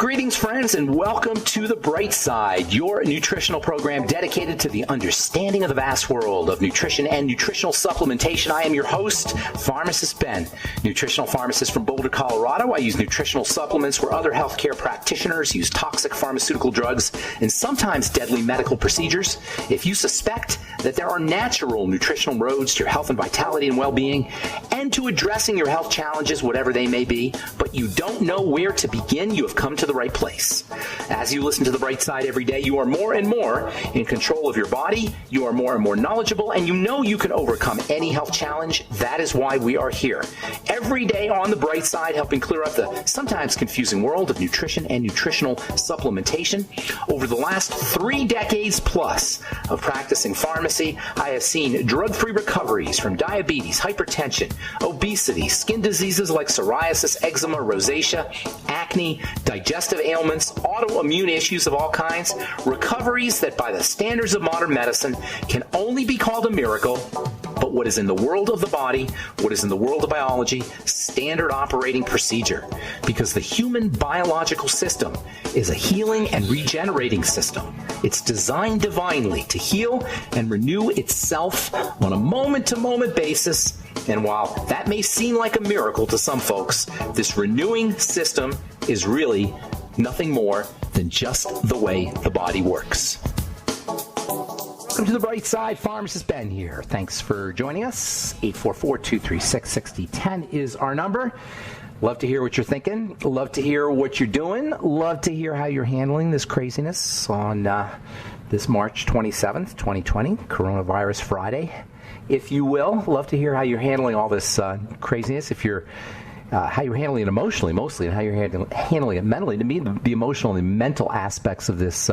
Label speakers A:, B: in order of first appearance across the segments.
A: Greetings, friends, and welcome to The Bright Side, your nutritional program dedicated to the understanding of the vast world of nutrition and nutritional supplementation. I am your host, Pharmacist Ben, nutritional pharmacist from Boulder, Colorado. I use nutritional supplements where other healthcare practitioners use toxic pharmaceutical drugs and sometimes deadly medical procedures. If you suspect that there are natural nutritional roads to your health and vitality and well-being and to addressing your health challenges, whatever they may be, but you don't know where to begin, you have come to the right place. As you listen to The Bright Side every day, you are more and more in control of your body, you are more and more knowledgeable, and you know you can overcome any health challenge. That is why we are here. Every day on The Bright Side, helping clear up the sometimes confusing world of nutrition and nutritional supplementation. Over the last 3 decades plus of practicing pharmacy, I have seen drug-free recoveries from diabetes, hypertension, obesity, skin diseases like psoriasis, eczema, rosacea, acne, digestive ailments, autoimmune issues of all kinds, recoveries that by the standards of modern medicine can only be called a miracle, but what is in the world of the body, what is in the world of biology, standard operating procedure. Because the human biological system is a healing and regenerating system. It's designed divinely to heal and renew itself on a moment-to-moment basis. And while that may seem like a miracle to some folks, this renewing system is really nothing more than just the way the body works. Welcome to The Bright Side. Pharmacist Ben here. Thanks for joining us. 844-236-6010 is our number. Love to hear what you're thinking. Love to hear what you're doing. Love to hear how you're handling this craziness on this March 27th, 2020, Coronavirus Friday, if you will. Love to hear how you're handling all this craziness. If you're how you're handling it emotionally, mostly, and how you're handling it mentally. To me, the emotional and mental aspects of this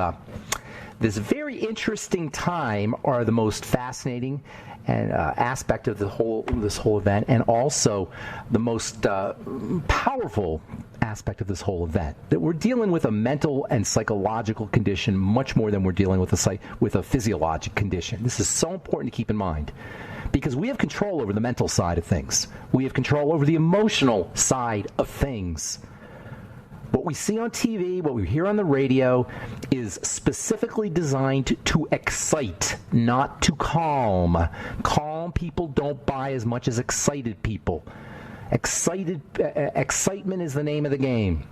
A: this very interesting time are the most fascinating and aspect of this whole event, and also the most powerful aspect of this whole event. That we're dealing with a mental and psychological condition much more than we're dealing with a physiologic condition. This is so important to keep in mind, because we have control over the mental side of things. We have control over the emotional side of things. What we see on TV, what we hear on the radio, is specifically designed to excite, not to calm. Calm people don't buy as much as excited people. Excitement is the name of the game.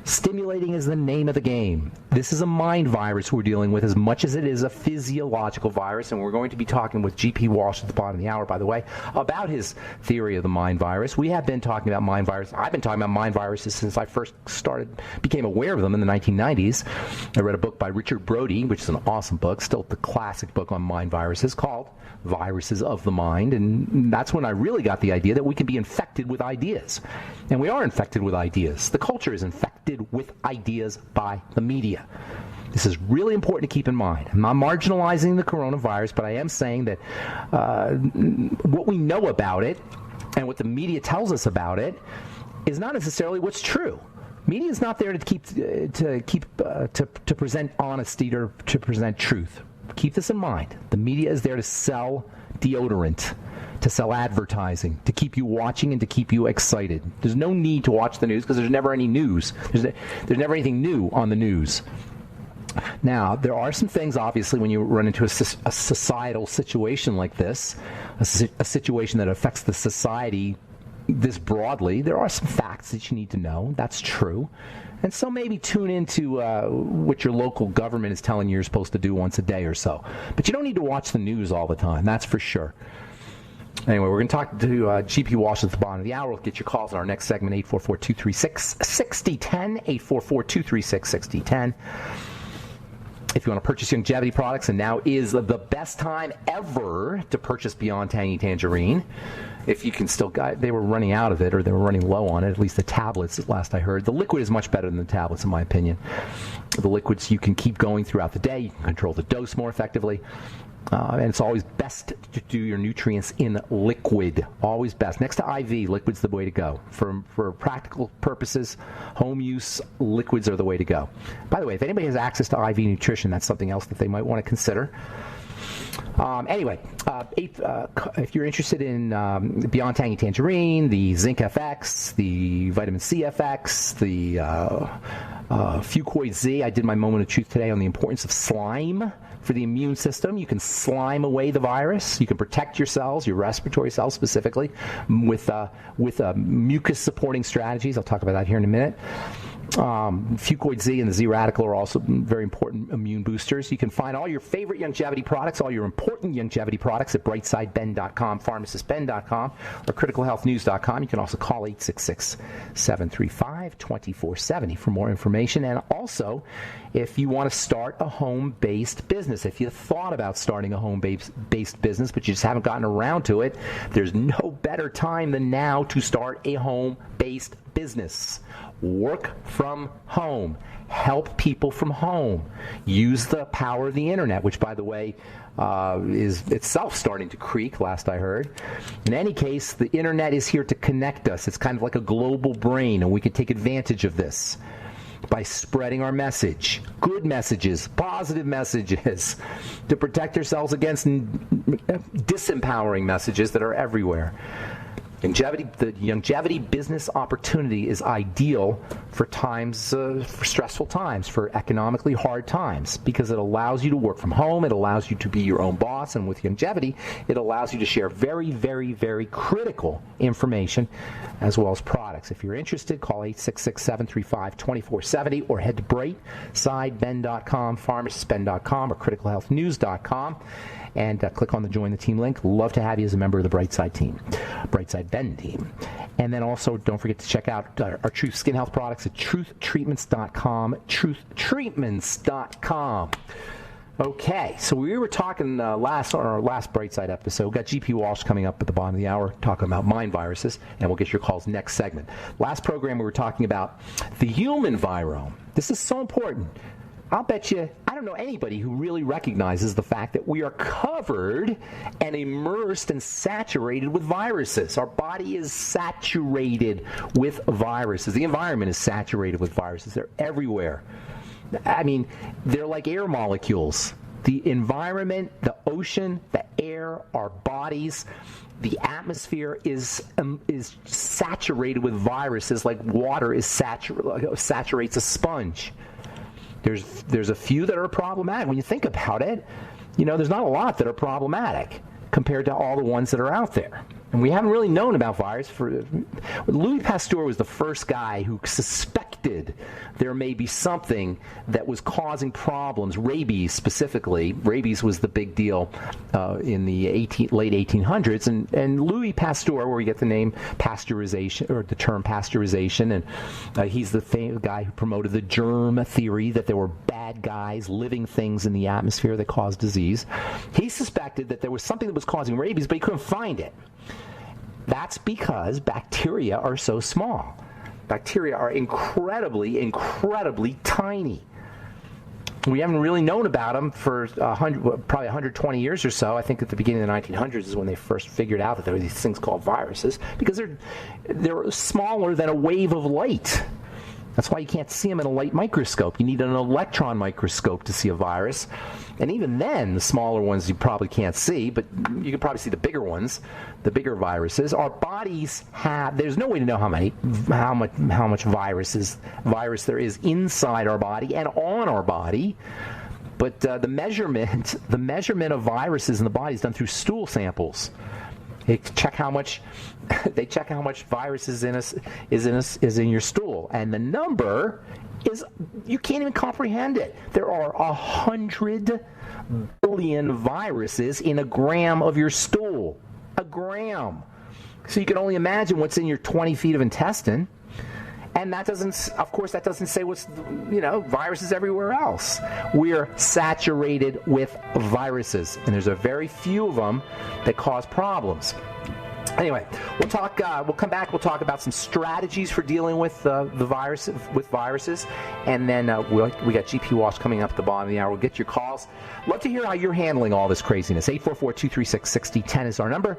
A: Stimulating is the name of the game. This is a mind virus we're dealing with as much as it is a physiological virus, and we're going to be talking with G.P. Walsh at the bottom of the hour, by the way, about his theory of the mind virus. We have been talking about mind viruses. I've been talking about mind viruses since I first became aware of them in the 1990s. I read a book by Richard Brody, which is an awesome book, still the classic book on mind viruses, called Viruses of the Mind, and that's when I really got the idea that we can be infected with ideas. And we are infected with ideas. The culture is infected with ideas by the media. This is really important to keep in mind. I'm not marginalizing the coronavirus, but I am saying that what we know about it and what the media tells us about it is not necessarily what's true. Media is not there to present honesty or to present truth. Keep this in mind. The media is there to sell deodorant, to sell advertising, to keep you watching and to keep you excited. There's no need to watch the news because there's never any news. There's never anything new on the news. Now, there are some things, obviously, when you run into a societal situation like this, a situation that affects the society this broadly, there are some facts that you need to know. That's true. And so maybe tune into what your local government is telling you you're supposed to do once a day or so. But you don't need to watch the news all the time, that's for sure. Anyway, we're going to talk to G.P. Walsh at the bottom of the hour. We'll get your calls in our next segment, 844-236-6010, 844-236-6010. If you want to purchase longevity products, and now is the best time ever to purchase Beyond Tangy Tangerine. If you can still, they were running out of it, or they were running low on it, at least the tablets, at last I heard. The liquid is much better than the tablets, in my opinion. The liquids you can keep going throughout the day. You can control the dose more effectively. And it's always best to do your nutrients in liquid. Always best. Next to IV, liquid's the way to go. For practical purposes, home use, liquids are the way to go. By the way, if anybody has access to IV nutrition, that's something else that they might want to consider. Anyway, if you're interested in Beyond Tangy Tangerine, the Zinc FX, the Vitamin C FX, the Fuchs Z, I did my moment of truth today on the importance of slime for the immune system. You can slime away the virus. You can protect your cells, your respiratory cells specifically, with mucus-supporting strategies. I'll talk about that here in a minute. Fuchs Z and the Z Radical are also very important immune boosters. You can find all your favorite longevity products, all your important longevity products at brightsideben.com, pharmacistben.com, or criticalhealthnews.com. You can also call 866-735-2470 for more information. And also, if you want to start a home-based business, if you thought about starting a home-based business, but you just haven't gotten around to it, there's no better time than now to start a home-based business. Work from home. Help people from home. Use the power of the internet, which, by the way, is itself starting to creak, last I heard. In any case, the internet is here to connect us. It's kind of like a global brain, and we can take advantage of this by spreading our message, good messages, positive messages, to protect ourselves against disempowering messages that are everywhere. The longevity business opportunity is ideal for times, for stressful times, for economically hard times, because it allows you to work from home. It allows you to be your own boss. And with longevity, it allows you to share very, very, very critical information as well as products. If you're interested, call 866-735-2470 or head to brightsideben.com, pharmacistben.com, or criticalhealthnews.com. And click on the Join the Team link. Love to have you as a member of the Brightside team, Brightside Ben team. And then also, don't forget to check out our Truth Skin Health products at truthtreatments.com, truthtreatments.com. Okay, so we were talking on our last Brightside episode. We've got GP Walsh coming up at the bottom of the hour talking about mind viruses, and we'll get your calls next segment. Last program, we were talking about the human virome. This is so important. I'll bet you, I don't know anybody who really recognizes the fact that we are covered and immersed and saturated with viruses. Our body is saturated with viruses. The environment is saturated with viruses. They're everywhere. I mean, they're like air molecules. The environment, the ocean, the air, our bodies, the atmosphere is saturated with viruses like water saturates a sponge. There's a few that are problematic. When you think about it, there's not a lot that are problematic compared to all the ones that are out there. And we haven't really known about virus. Louis Pasteur was the first guy who suspected there may be something that was causing problems, rabies specifically. Rabies was the big deal in the late 1800s. And Louis Pasteur, where we get the name pasteurization, or the term pasteurization, and he's the guy who promoted the germ theory, that there were bad guys, living things in the atmosphere that caused disease. He suspected that there was something that was causing rabies, but he couldn't find it. That's because bacteria are so small. Bacteria are incredibly, incredibly tiny. We haven't really known about them for probably 120 years or so. I think at the beginning of the 1900s is when they first figured out that there were these things called viruses, because they're smaller than a wave of light. That's why you can't see them in a light microscope. You need an electron microscope to see a virus. And even then, the smaller ones you probably can't see, but you can probably see the bigger ones, the bigger viruses. Our bodies there's no way to know how much virus there is inside our body and on our body. But the measurement of viruses in the body is done through stool samples. They check how much virus is in your stool, and the number is, you can't even comprehend it. There are 100 billion viruses in a gram of your stool. A gram. So you can only imagine what's in your 20 feet of intestine. And that doesn't say what's, viruses everywhere else. We're saturated with viruses, and there's a very few of them that cause problems. Anyway, we'll come back. We'll talk about some strategies for dealing with viruses, and then we got GP Walsh coming up at the bottom of the hour. We'll get your calls. Love to hear how you're handling all this craziness. 844-236-6010 is our number.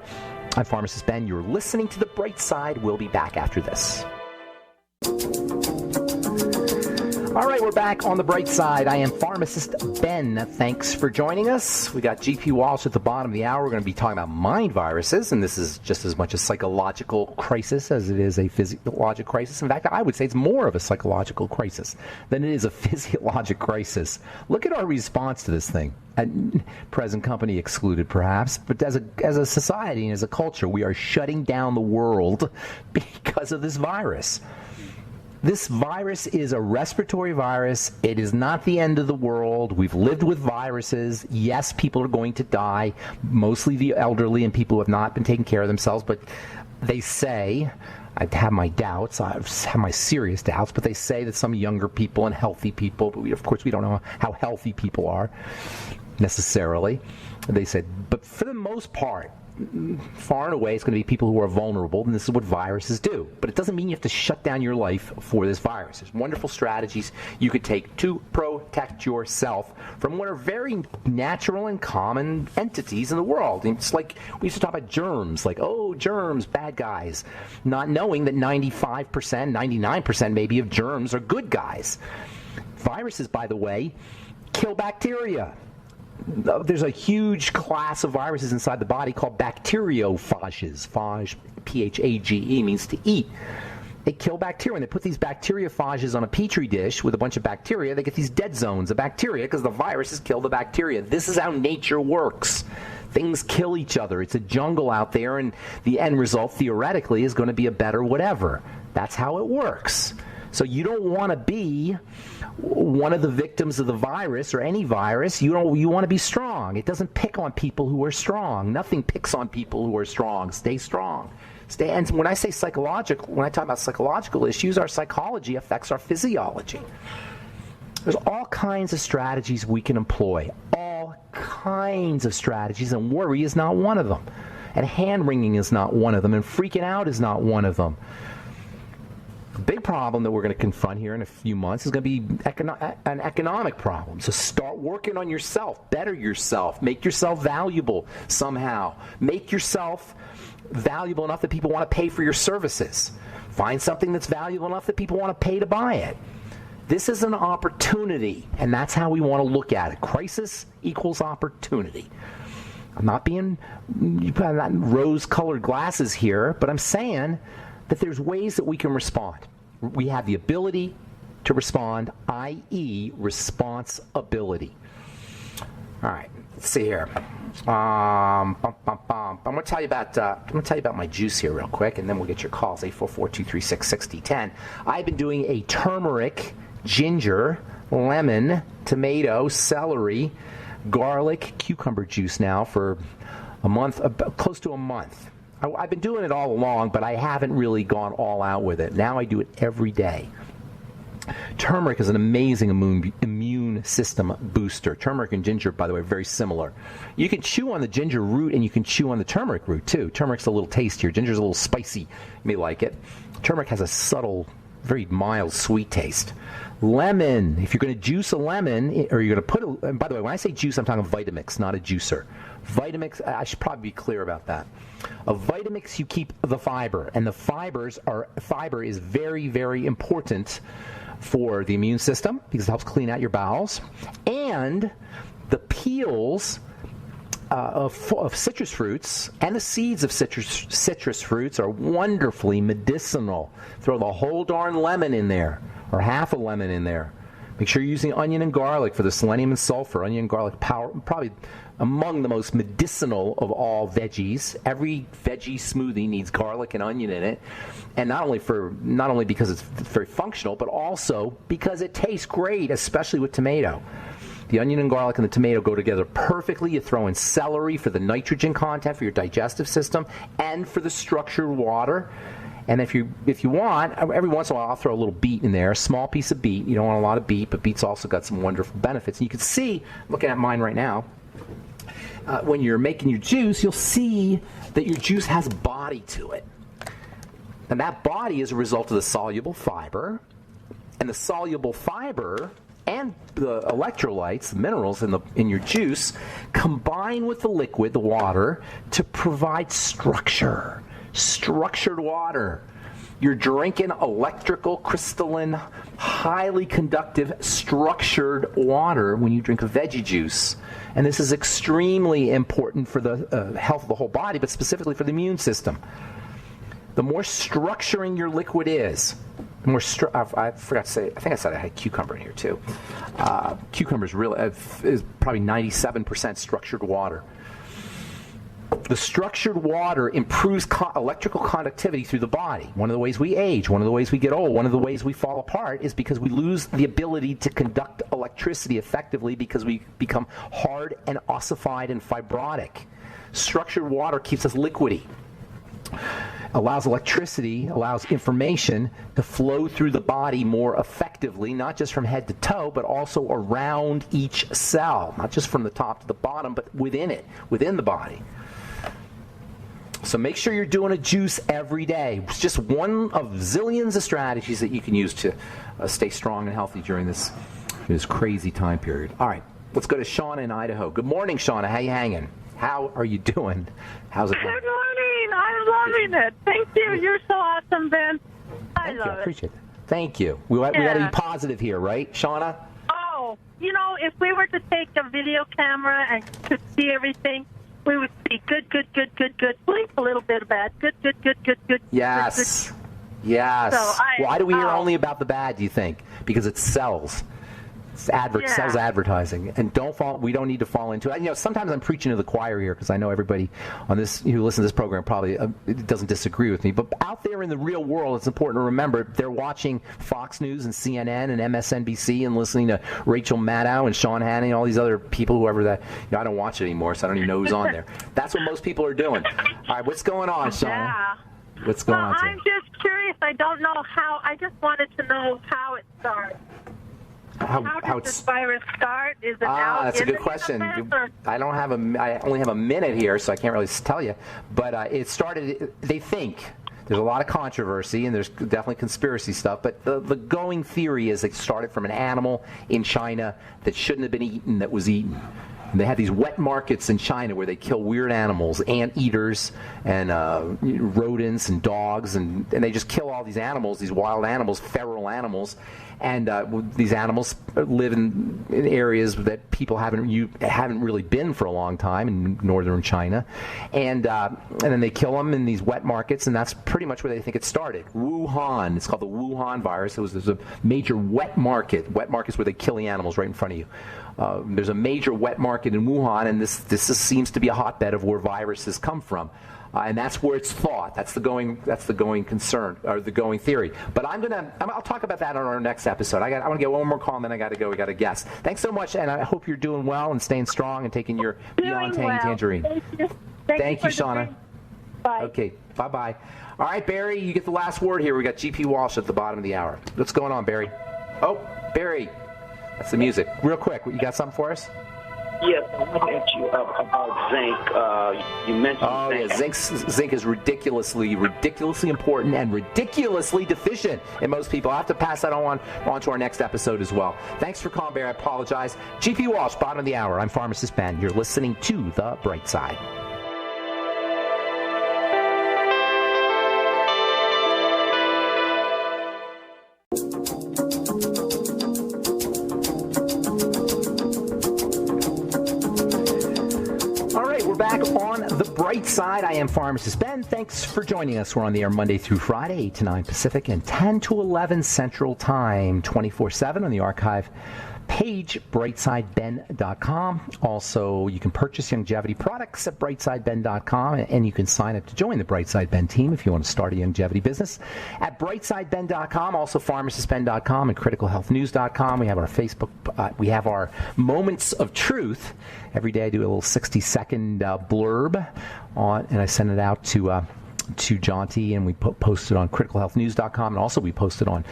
A: I'm Pharmacist Ben. You're listening to The Bright Side. We'll be back after this. All right, we're back on the bright side. I am pharmacist Ben. Thanks for joining us. We got GP Walsh at the bottom of the hour. We're going to be talking about mind viruses, and this is just as much a psychological crisis as it is a physiological crisis. In fact, I would say it's more of a psychological crisis than it is a physiologic crisis. Look at our response to this thing. Present company excluded, perhaps, but as a society and as a culture, we are shutting down the world because of this virus. This virus is a respiratory virus. It is not the end of the world. We've lived with viruses. Yes, people are going to die, mostly the elderly and people who have not been taking care of themselves, but they say, I have my doubts, I have my serious doubts, but they say that some younger people and healthy people, but of course we don't know how healthy people are necessarily. They said, but for the most part, far and away, it's going to be people who are vulnerable, and this is what viruses do. But it doesn't mean you have to shut down your life for this virus. There's wonderful strategies you could take to protect yourself from what are very natural and common entities in the world. And it's like we used to talk about germs, like, oh, germs, bad guys, not knowing that 95%, 99% maybe of germs are good guys. Viruses, by the way, kill bacteria. There's a huge class of viruses inside the body called bacteriophages. Phage, P-H-A-G-E, means to eat. They kill bacteria. When they put these bacteriophages on a petri dish with a bunch of bacteria, they get these dead zones of bacteria because the viruses kill the bacteria. This is how nature works. Things kill each other. It's a jungle out there, and the end result, theoretically, is going to be a better whatever. That's how it works. So you don't want to be one of the victims of the virus or any virus. You want to be strong. It doesn't pick on people who are strong. Nothing picks on people who are strong. Stay strong. And when I say psychological, when I talk about psychological issues, our psychology affects our physiology. There's all kinds of strategies we can employ. All kinds of strategies, and worry is not one of them. And hand-wringing is not one of them. And freaking out is not one of them. The big problem that we're going to confront here in a few months is going to be an economic problem. So start working on yourself, better yourself, make yourself valuable somehow. Make yourself valuable enough that people want to pay for your services. Find something that's valuable enough that people want to pay to buy it. This is an opportunity, and that's how we want to look at it. Crisis equals opportunity. I'm not being rose-colored glasses here, but I'm saying that there's ways that we can respond. We have the ability to respond, i.e. responsibility. All right, let's see here. I'm going to tell you about my juice here real quick, and then we'll get your calls, 844-236-6010. I've been doing a turmeric, ginger, lemon, tomato, celery, garlic, cucumber juice now for a month, close to a month. I've been doing it all along, but I haven't really gone all out with it. Now I do it every day. Turmeric is an amazing immune system booster. Turmeric and ginger, by the way, are very similar. You can chew on the ginger root, and you can chew on the turmeric root, too. Turmeric's a little tastier. Ginger's a little spicy. You may like it. Turmeric has a subtle, very mild, sweet taste. Lemon. If you're going to juice a lemon, or you're going to put and by the way, when I say juice, I'm talking Vitamix, not a juicer. Vitamix, I should probably be clear about that. A Vitamix, you keep the fiber, and the fiber is very, very important for the immune system because it helps clean out your bowels. And the peels of citrus fruits and the seeds of citrus fruits are wonderfully medicinal. Throw the whole darn lemon in there, or half a lemon in there. Make sure you're using onion and garlic for the selenium and sulfur. Onion and garlic, probably among the most medicinal of all veggies. Every veggie smoothie needs garlic and onion in it, and not only because it's very functional, but also because it tastes great, especially with tomato. The onion and garlic and the tomato go together perfectly. You throw in celery for the nitrogen content for your digestive system and for the structured water. And if you want, every once in a while I'll throw a little beet in there, a small piece of beet. You don't want a lot of beet, but beet's also got some wonderful benefits. And you can see, looking at mine right now, when you're making your juice, you'll see that your juice has body to it. And that body is a result of the soluble fiber. And the soluble fiber and the electrolytes, the minerals in your juice, combine with the liquid, the water, to provide structure. Structured water. You're drinking electrical, crystalline, highly conductive, structured water when you drink a veggie juice. And this is extremely important for the health of the whole body, but specifically for the immune system. The more structuring your liquid is, the more I forgot to say, I think I said I had cucumber in here too. Cucumber is probably 97% structured water. The structured water improves electrical conductivity through the body. One of the ways we age, one of the ways we get old, one of the ways we fall apart is because we lose the ability to conduct electricity effectively because we become hard and ossified and fibrotic. Structured water keeps us liquidy. Allows electricity, allows information to flow through the body more effectively, not just from head to toe, but also around each cell, not just from the top to the bottom, but within it, within the body. So make sure you're doing a juice every day. It's just one of zillions of strategies that you can use to stay strong and healthy during this crazy time period. All right, let's go to Shauna in Idaho. Good morning, Shauna. How you hanging? How are you doing? How's it going?
B: Good morning. I'm loving it. Thank you. You're so awesome, Ben. I love it.
A: I appreciate it. Thank you. We got to be positive here, right, Shauna?
B: Oh, if we were to take a video camera and could see everything, we would see good, blink a little bit of bad, good.
A: Yes.
B: Good.
A: Yes.
B: So
A: why do we hear only about the bad, do you think? Because it sells. Sells advertising, and we don't need to fall into it. Sometimes I'm preaching to the choir here because I know everybody on this who listens to this program probably doesn't disagree with me. But out there in the real world, it's important to remember they're watching Fox News and CNN and MSNBC and listening to Rachel Maddow and Sean Hannity and all these other people, whoever that. I don't watch it anymore, so I don't even know who's on there. That's what most people are doing. All right, what's going on, Sean?
B: Yeah.
A: What's going on?
B: I'm just curious. I don't know how. I just wanted to know how it started. How did this virus start? Is it out?
A: That's a good question. I only have a minute here, so I can't really tell you. But it started. They think there's a lot of controversy and there's definitely conspiracy stuff. But the going theory is it started from an animal in China that shouldn't have been eaten that was eaten. And they had these wet markets in China where they kill weird animals, anteaters and rodents and dogs, and they just kill all these animals, these wild animals, feral animals. And these animals live in areas that people haven't really been for a long time in northern China, and then they kill them in these wet markets, and that's pretty much where they think it started. Wuhan, it's called the Wuhan virus. There's a major wet markets where they kill the animals right in front of you. There's a major wet market in Wuhan, and this seems to be a hotbed of where viruses come from. And that's where it's thought. That's the going concern, or the going theory. But I'll talk about that on our next episode. I want to get one more call, and then I got to go. We got to guest. Thanks so much, and I hope you're doing well and staying strong and taking your Beyond Tangerine.
B: Thank you.
A: Thank you, Shauna.
B: Bye.
A: Okay, bye-bye. All right, Barry, you get the last word here. We got GP Walsh at the bottom of the hour. What's going on, Barry? Oh, Barry. That's the music. Real quick, you got something for us?
C: Yes, I want to ask you about zinc. You mentioned zinc.
A: Yeah, zinc is ridiculously important and ridiculously deficient in most people. I'll have to pass that on to our next episode as well. Thanks for calling, Barry. I apologize. GP Walsh, bottom of the hour. I'm Pharmacist Ben. You're listening to The Bright Side. Back on The Bright Side. I am Pharmacist Ben. Thanks for joining us. We're on the air Monday through Friday, 8 to 9 Pacific and 10 to 11 Central Time, 24/7 on the archive page, brightsideben.com. Also, you can purchase longevity products at brightsideben.com, and you can sign up to join the Brightside Ben team if you want to start a longevity business at brightsideben.com. Also, pharmacistben.com and criticalhealthnews.com. We have our Facebook. We have our Moments of Truth. Every day I do a little 60-second blurb on, and I send it out to Jaunty, and we post it on criticalhealthnews.com, and also we post it on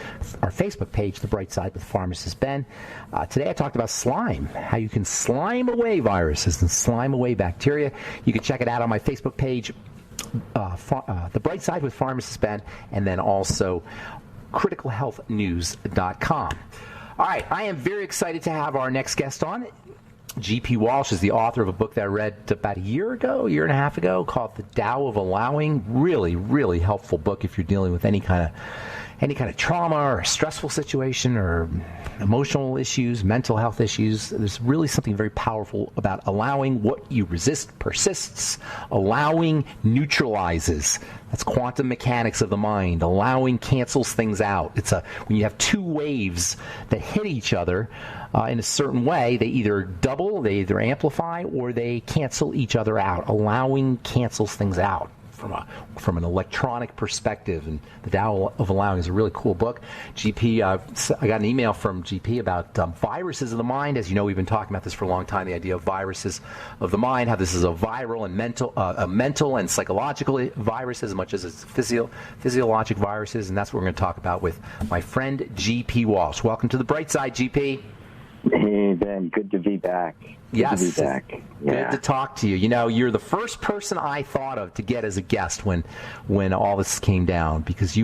A: our Facebook page, The Bright Side with Pharmacist Ben. Today I talked about slime, how you can slime away viruses and slime away bacteria. You can check it out on my Facebook page, The Bright Side with Pharmacist Ben, and then also criticalhealthnews.com. All right, I am very excited to have our next guest on. G.P. Walsh is the author of a book that I read about a year and a half ago, called The Tao of Allowing. Really, really helpful book if you're dealing with any kind of trauma or stressful situation or emotional issues, mental health issues. There's really something very powerful about allowing. What you resist persists. Allowing neutralizes. That's quantum mechanics of the mind. Allowing cancels things out. When you have two waves that hit each other in a certain way, they either double, they either amplify, or they cancel each other out. Allowing cancels things out from an electronic perspective, and The Tao of Allowing is a really cool book. GP, I got an email from GP about viruses of the mind. As you know, we've been talking about this for a long time, the idea of viruses of the mind, how this is a viral and mental and psychological virus as much as it's physiologic viruses, and that's what we're going to talk about with my friend GP Walsh. Welcome to the Bright Side, GP.
D: Hey, Ben, good to be back.
A: Good to talk to you. You know, you're the first person I thought of to get as a guest when all this came down, because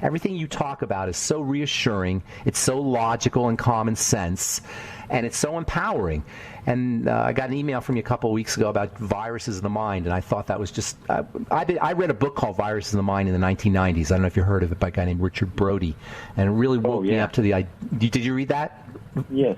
A: everything you talk about is so reassuring, it's so logical and common sense, and it's so empowering. And I got an email from you a couple of weeks ago about viruses of the mind, and I thought that was just I read a book called Viruses of the Mind in the 1990s. I don't know if you heard of it, by a guy named Richard Brody, and it really woke me up to the idea. Did you read that?
D: Yes.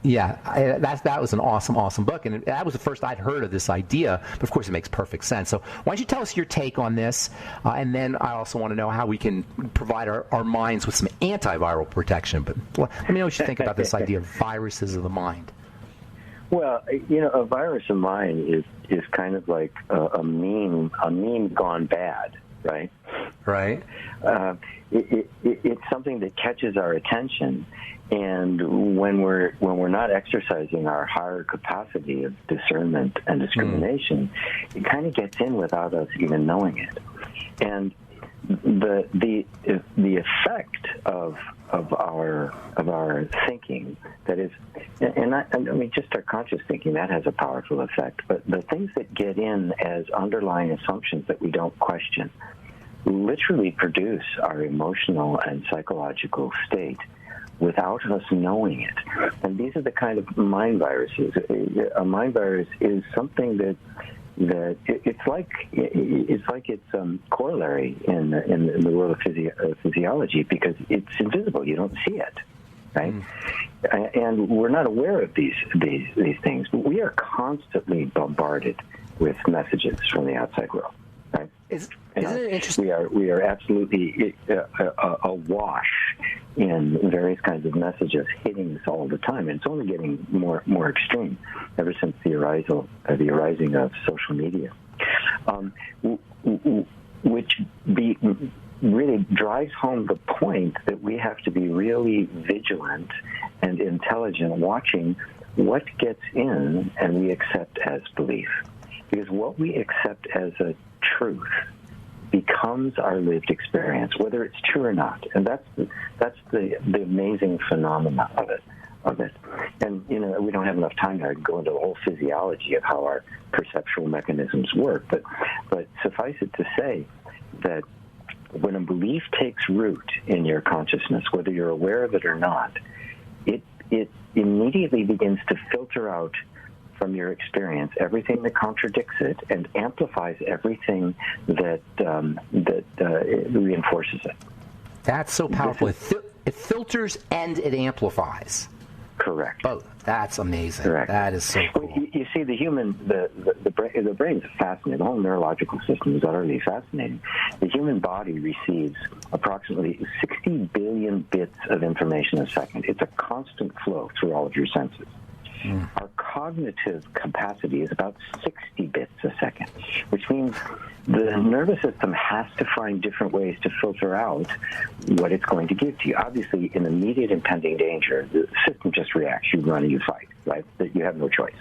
A: Yeah, that was an awesome book, and that was the first I'd heard of this idea, but of course it makes perfect sense. So why don't you tell us your take on this, and then I also want to know how we can provide our minds with some antiviral protection. But let me know what you think about this idea of viruses of the mind.
D: Well, a virus of mind is kind of like a meme gone bad, right?
A: Right.
D: It's something that catches our attention, and when we're not exercising our higher capacity of discernment and discrimination, it kind of gets in without us even knowing it. And the effect of our thinking, that is, and I mean just our conscious thinking, that has a powerful effect. But the things that get in as underlying assumptions that we don't question literally produce our emotional and psychological state without us knowing it. And these are the kind of mind viruses. A mind virus is something that it's like it's corollary in the world of physiology, because it's invisible. You don't see it, right? And we're not aware of these things, but we are constantly bombarded with messages from the outside world, right?
A: Isn't it interesting?
D: We are absolutely awash in various kinds of messages hitting us all the time, and it's only getting more extreme ever since the arising of social media, which really drives home the point that we have to be really vigilant and intelligent, watching what gets in and we accept as belief, because what we accept as a truth becomes our lived experience, whether it's true or not. And that's the amazing phenomena of it. And we don't have enough time to go into the whole physiology of how our perceptual mechanisms work, but suffice it to say that when a belief takes root in your consciousness, whether you're aware of it or not, it immediately begins to filter out from your experience everything that contradicts it, and amplifies everything that reinforces it.
A: That's so powerful. It filters and it amplifies.
D: Correct.
A: Both. That's amazing.
D: Correct.
A: That is so cool.
D: Well, you see, the human, the brain is fascinating. The whole neurological system is utterly fascinating. The human body receives approximately 60 billion bits of information a second. It's a constant flow through all of your senses. Our cognitive capacity is about 60 bits a second, which means the nervous system has to find different ways to filter out what it's going to give to you. Obviously, in immediate impending danger, the system just reacts. You run and you fight, right? That you have no choice.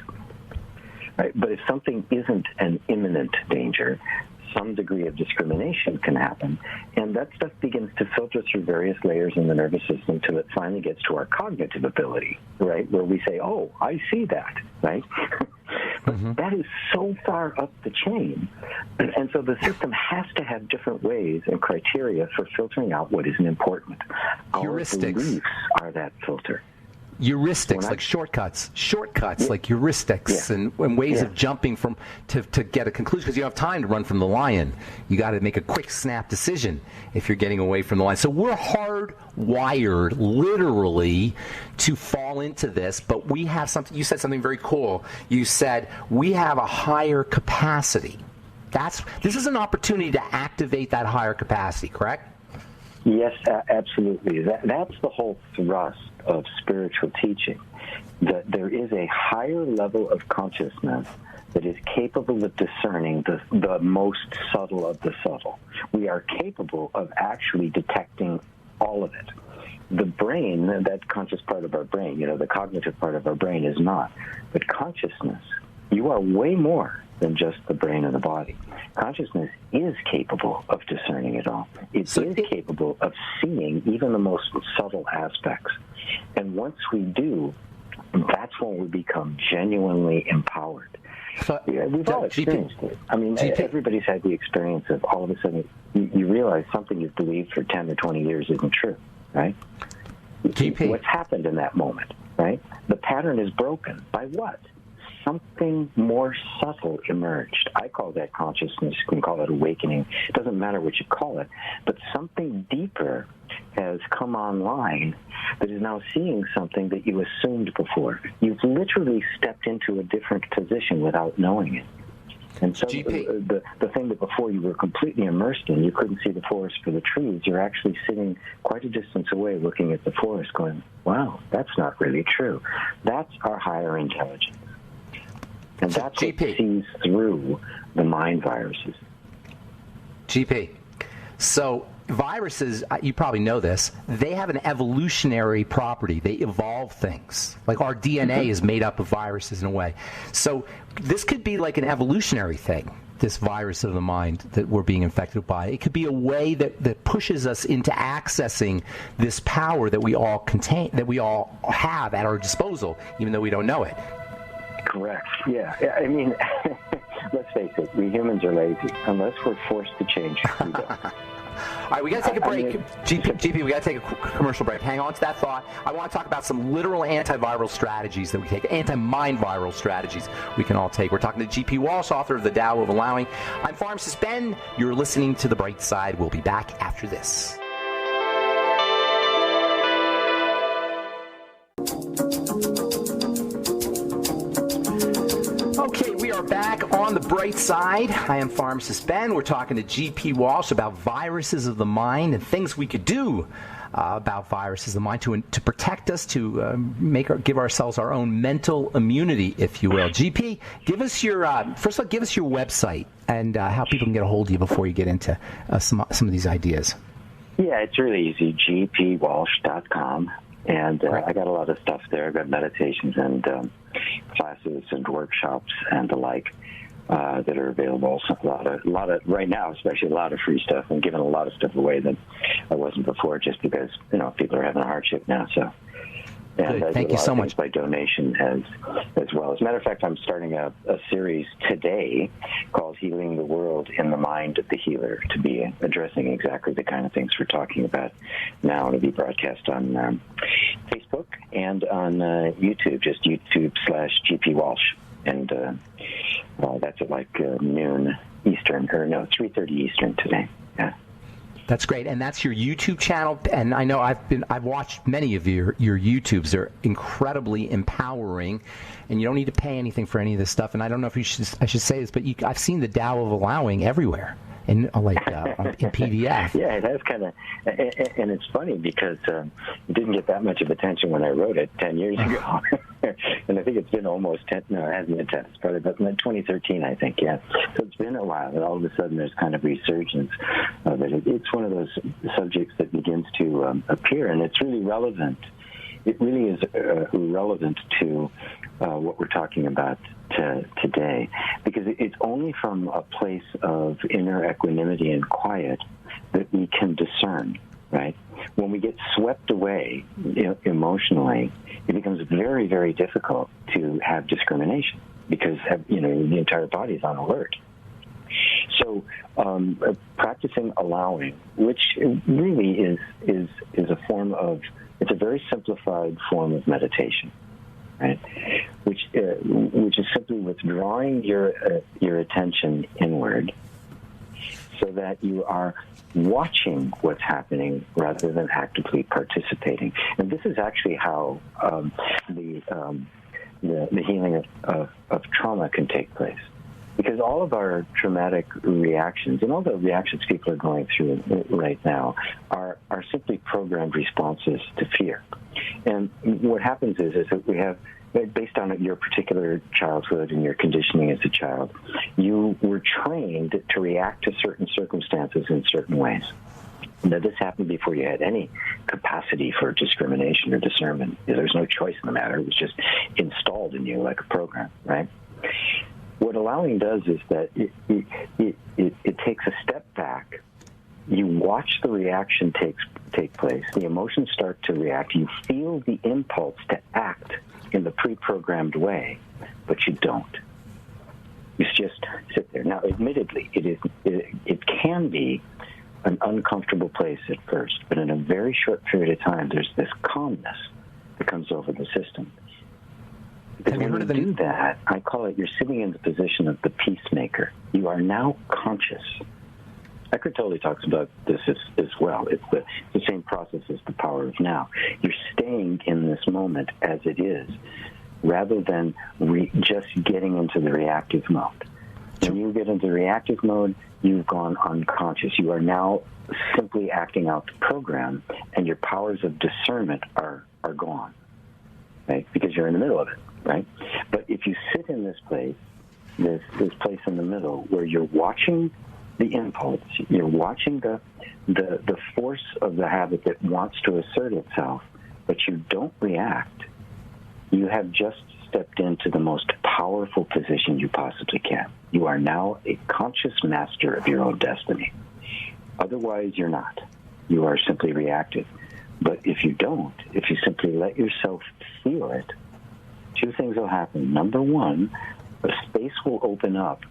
D: Right? But if something isn't an imminent danger, some degree of discrimination can happen, and that stuff begins to filter through various layers in the nervous system till it finally gets to our cognitive ability, right, where we say, oh, I see that, right? But that is so far up the chain, and so the system has to have different ways and criteria for filtering out what isn't important.
A: Heuristics.
D: Our beliefs are that filter.
A: Heuristics, like shortcuts, like heuristics, and ways of jumping from to get a conclusion, because you don't have time to run from the lion. You got to make a quick snap decision if you're getting away from the lion. So we're hardwired, literally, to fall into this. But we have something. You said something very cool. You said we have a higher capacity. This is an opportunity to activate that higher capacity. Correct?
D: Yes, absolutely. That's the whole thrust of spiritual teaching, that there is a higher level of consciousness that is capable of discerning the most subtle of the subtle. We are capable of actually detecting all of it. The brain, that conscious part of our brain, the cognitive part of our brain is not. But consciousness, you are way more than just the brain and the body. Consciousness is capable of discerning it all. It is capable of seeing even the most subtle aspects. And once we do, that's when we become genuinely empowered. We've all experienced it. I mean, everybody's had the experience of all of a sudden you realize something you've believed for 10 or 20 years isn't true, right?
A: GP.
D: What's happened in that moment, right? The pattern is broken. By what? Something more subtle emerged. I call that consciousness. You can call it awakening. It doesn't matter what you call it. But something deeper has come online that is now seeing something that you assumed before. You've literally stepped into a different position without knowing it. And so the thing that before you were completely immersed in, you couldn't see the forest for the trees, you're actually sitting quite a distance away looking at the forest going, wow, that's not really true. That's our higher intelligence. And that's what sees through the mind viruses.
A: GP. So viruses, you probably know this, they have an evolutionary property. They evolve things. Like our DNA is made up of viruses in a way. So this could be like an evolutionary thing, this virus of the mind that we're being infected by. It could be a way that pushes us into accessing this power that we all contain, that we all have at our disposal, even though we don't know it.
D: Correct. Yeah. I mean, let's face it, we humans are lazy. Unless we're forced to change, we don't.
A: All right, we got to take a break. GP, we got to take a commercial break. Hang on to that thought. I want to talk about some literal antiviral strategies that we take, anti-mind viral strategies we can all take. We're talking to GP Walsh, author of The Tao of Allowing. I'm Pharmacist Ben. You're listening to The Bright Side. We'll be back after this. Okay, we are back on The Bright Side. I am Pharmacist Ben. We're talking to GP Walsh about viruses of the mind and things we could do about viruses of the mind to protect us, to give ourselves our own mental immunity, if you will. GP, give us your first of all, give us your website and how people can get a hold of you before you get into some of these ideas.
D: Yeah, it's really easy. gpwalsh.com. And I got a lot of stuff there. I've got meditations and classes and workshops and the like that are available. So a lot of right now, especially a lot of free stuff. I'm giving a lot of stuff away that I wasn't before, just because people are having a hardship now. So, and
A: thank you so much.
D: By donation as well. As a matter of fact, I'm starting a series today called "Healing the World in the Mind of the Healer," to be addressing exactly the kind of things we're talking about now. It'll be broadcast on Facebook and on YouTube, just YouTube/GP Walsh, and that's at like noon Eastern, or no, 3:30 Eastern today. Yeah.
A: That's great, and that's your YouTube channel. And I know I've watched many of your YouTubes. They're incredibly empowering, and you don't need to pay anything for any of this stuff. And I don't know if I should say this, but I've seen the Tao of Allowing everywhere, in PDF.
D: Yeah, it has kind of, and it's funny because it didn't get that much of attention when I wrote it 10 years ago. And I think it's been almost 10, no, it hasn't been 10, it's probably about 2013, I think, yeah. So it's been a while, and all of a sudden there's kind of resurgence of it. It's one of those subjects that begins to appear, and it's really relevant. It really is relevant to what we're talking about today, because it's only from a place of inner equanimity and quiet that we can discern, right? When we get swept away emotionally, it becomes very, very difficult to have discrimination, because the entire body is on alert. So practicing allowing, which really is a form of, it's a very simplified form of meditation, right? Which is simply withdrawing your attention inward, so that you are watching what's happening rather than actively participating. And this is actually how the healing of trauma can take place. Because all of our traumatic reactions and all the reactions people are going through right now are simply programmed responses to fear. And what happens is that we have, based on your particular childhood and your conditioning as a child, you were trained to react to certain circumstances in certain ways. Now, this happened before you had any capacity for discrimination or discernment. There's no choice in the matter. It was just installed in you like a program, right? What allowing does is that it takes a step back. You watch the reaction take place. The emotions start to react. You feel the impulse to act in the pre-programmed way, but you don't. You just sit there. Now, admittedly, it can be an uncomfortable place at first, but in a very short period of time, there's this calmness that comes over the system. Because when you do that, I call it, you're sitting in the position of the peacemaker. You are now conscious. Eckhart Tolle talks about this as well. It's the same process as the power of now. You're staying in this moment as it is, rather than just getting into the reactive mode. When you get into reactive mode, you've gone unconscious. You are now simply acting out the program, and your powers of discernment are gone, right? Because you're in the middle of it, right? But if you sit in this place, this place in the middle, where you're watching the impulse, you're watching the force of the habit that wants to assert itself, but you don't react, you have just stepped into the most powerful position you possibly can. You are now a conscious master of your own destiny. Otherwise, you're not. You are simply reactive. But if you don't, if you simply let yourself feel it, two things will happen. Number one, a space will open up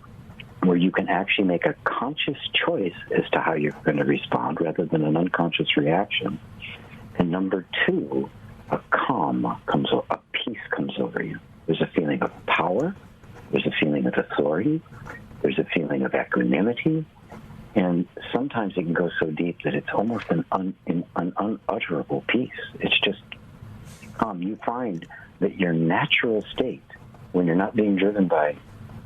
D: where you can actually make a conscious choice as to how you're going to respond rather than an unconscious reaction. And number two, a calm a peace comes over you. There's a feeling of power. There's a feeling of authority. There's a feeling of equanimity. And sometimes it can go so deep that it's almost an unutterable peace. It's just calm. You find that your natural state, when you're not being driven by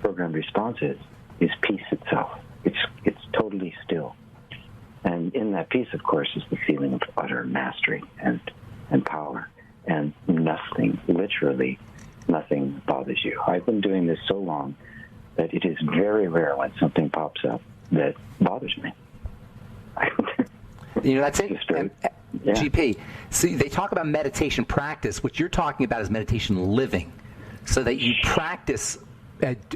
D: programmed responses, is peace itself. It's totally still. And in that peace, of course, is the feeling of utter mastery and power. And nothing, literally nothing bothers you. I've been doing this so long that it is very rare when something pops up that bothers me.
A: That's it.
D: Yeah.
A: GP. See, they talk about meditation practice. What you're talking about is meditation living, so that you practice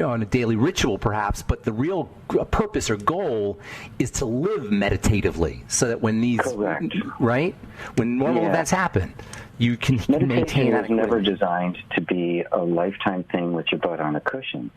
A: on a daily ritual, perhaps, but the real purpose or goal is to live meditatively, so that when these when normal events happen, you can maintain that.
D: Meditation is never designed to be a lifetime thing with your butt on a cushion.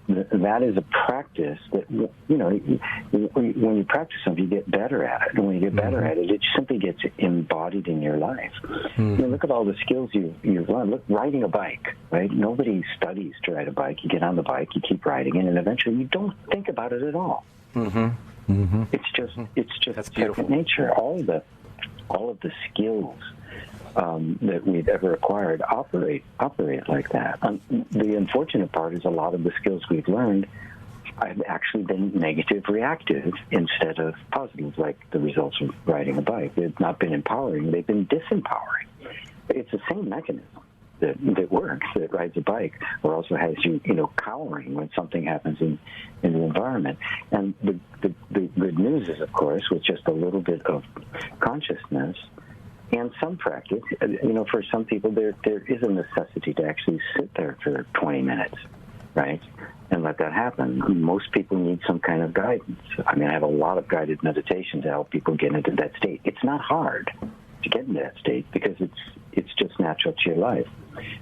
D: That is a practice that, when you practice something, you get better at it. And when you get better at it, it simply gets embodied in your life. Look at all the skills you've learned. Look, riding a bike, right? Nobody studies to ride a bike. You get on the bike, you keep riding it, and eventually you don't think about it at all. It's just
A: That's beautiful.
D: second nature. All of the skills that we've ever acquired operate like that. The unfortunate part is a lot of the skills we've learned have actually been negative reactive instead of positive, like the results of riding a bike. They've not been empowering, they've been disempowering. It's the same mechanism that works, that rides a bike, or also has you cowering when something happens in the environment. And the good news is, of course, with just a little bit of consciousness and some practice, for some people there is a necessity to actually sit there for 20 minutes, right, and let that happen. Most people need some kind of guidance. I have a lot of guided meditation to help people get into that state. It's not hard to get into that state because it's just natural to your life.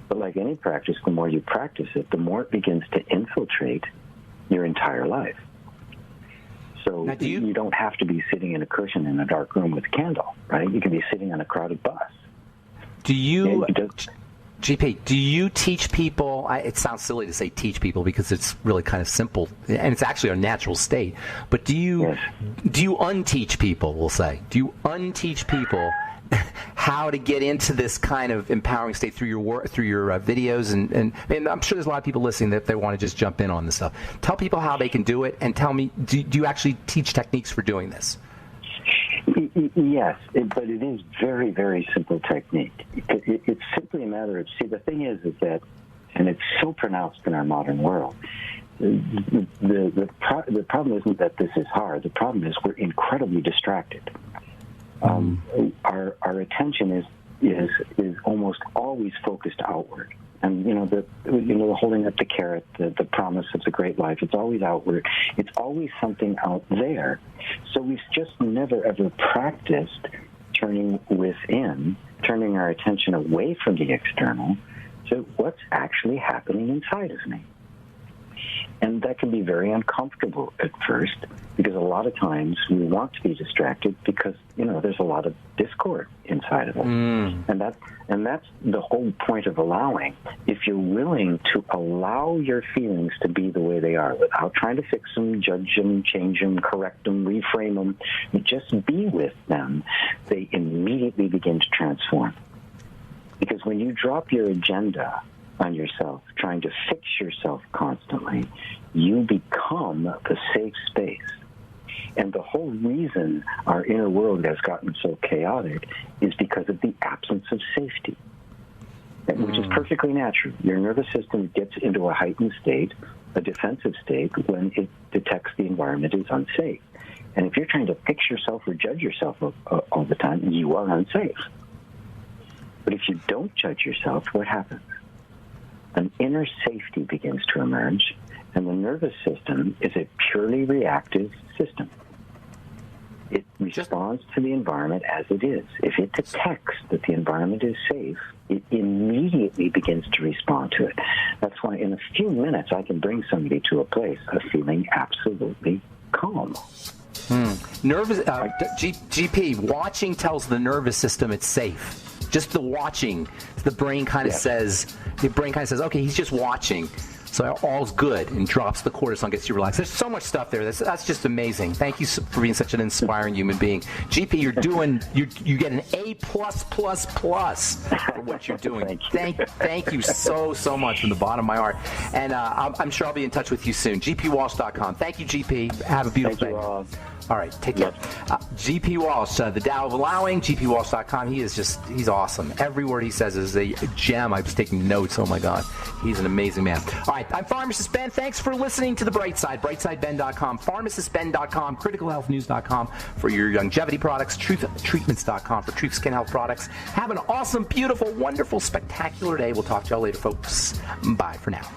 D: But like any practice, the more you practice it, the more it begins to infiltrate your entire life. So
A: now,
D: you don't have to be sitting in a cushion in a dark room with a candle, right? You can be sitting on a crowded bus.
A: Do you, GP, do you teach people, it sounds silly to say teach people because it's really kind of simple, and it's actually a natural state, but do you unteach people, we'll say? Do you unteach people how to get into this kind of empowering state through your work, through your videos, and I'm sure there's a lot of people listening that they want to just jump in on this stuff. Tell people how they can do it, and tell me, do you actually teach techniques for doing this?
D: Yes, but it is very, very simple technique. It's simply a matter of, the thing is that, and it's so pronounced in our modern world, the problem isn't that this is hard. The problem is we're incredibly distracted. Our attention is almost always focused outward. And the holding up the carrot, the promise of the great life, it's always outward. It's always something out there. So we've just never ever practiced turning within, turning our attention away from the external to what's actually happening inside of me. And that can be very uncomfortable at first, because a lot of times we want to be distracted because, there's a lot of discord inside of us. And that's the whole point of allowing. If you're willing to allow your feelings to be the way they are without trying to fix them, judge them, change them, correct them, reframe them, just be with them, they immediately begin to transform. Because when you drop your agenda on yourself, trying to fix yourself constantly, you become the safe space. And the whole reason our inner world has gotten so chaotic is because of the absence of safety, which is perfectly natural. Your nervous system gets into a heightened state, a defensive state, when it detects the environment is unsafe. And if you're trying to fix yourself or judge yourself all the time, you are unsafe. But if you don't judge yourself, what happens? An inner safety begins to emerge, and the nervous system is a purely reactive system. It responds to the environment as it is. If it detects that the environment is safe, it immediately begins to respond to it. That's why in a few minutes I can bring somebody to a place of feeling absolutely calm.
A: Nervous GP, watching tells the nervous system it's safe. Just the watching, the brain kind of says, okay, he's just watching, so all's good, and drops the cortisol, gets you relaxed. There's so much stuff there. That's just amazing. Thank you for being such an inspiring human being. GP, you get an A+++ for what you're doing. Thank you so much from the bottom of my heart. And I'm sure I'll be in touch with you soon. GPWalsh.com. Thank you, GP. Have a beautiful day. All right, take care. GP Walsh, the Tao of Allowing, GPWalsh.com. He's awesome. Every word he says is a gem. I was taking notes. Oh, my God. He's an amazing man. All right, I'm Pharmacist Ben. Thanks for listening to The Bright Side. BrightSideBen.com, PharmacistBen.com, CriticalHealthNews.com for your longevity products, TruthTreatments.com for Truth Skin Health products. Have an awesome, beautiful, wonderful, spectacular day. We'll talk to y'all later, folks. Bye for now.